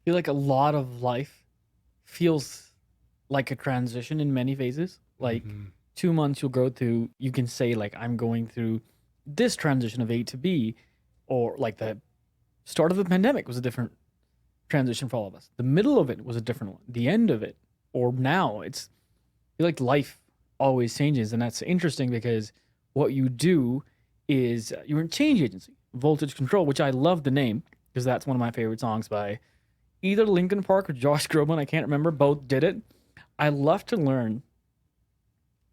feel like a lot of life feels like a transition in many phases. Like Hmm. 2 months you'll go through, you can say like I'm going through this transition of A to B, or like the start of the pandemic was a different transition for all of us. The middle of it was a different one. The end of it, or now, I feel like life always changes, and that's interesting because what you do is you're in change agency, voltage control, which I love the name because that's one of my favorite songs by either Linkin Park or Josh Groban. I can't remember. Both did it. I love to learn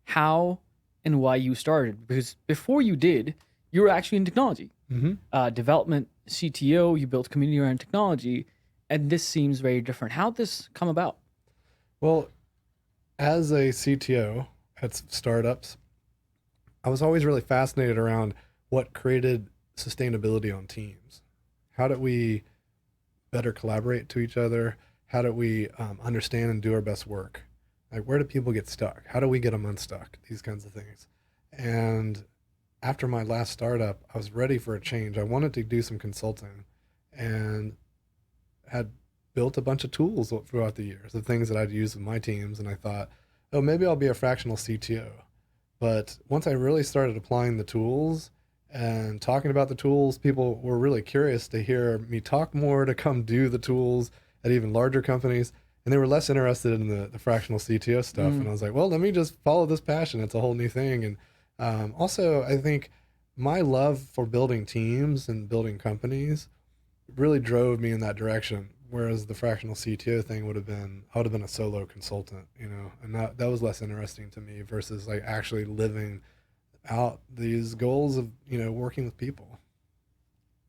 how and why you started because before you did, you were actually in technology, Hmm. development, CTO. You built community around technology, and this seems very different. How'd this come about? Well, as a CTO at startups, I was always really fascinated around what created sustainability on teams. How did we better collaborate to each other? How do we understand and do our best work? Like, where do people get stuck? How do we get them unstuck? These kinds of things. And after my last startup, I was ready for a change. I wanted to do some consulting and had built a bunch of tools throughout the years of things that I'd use with my teams. And I thought, oh, maybe I'll be a fractional CTO. But once I really started applying the tools and talking about the tools, people were really curious to hear me talk more, to come do the tools at even larger companies. And they were less interested in the fractional CTO stuff. Mm. And I was like, well, let me just follow this passion. It's a whole new thing. And also, I think my love for building teams and building companies really drove me in that direction. Whereas the fractional CTO thing I would have been a solo consultant, and that was less interesting to me versus like actually living out these goals of, working with people.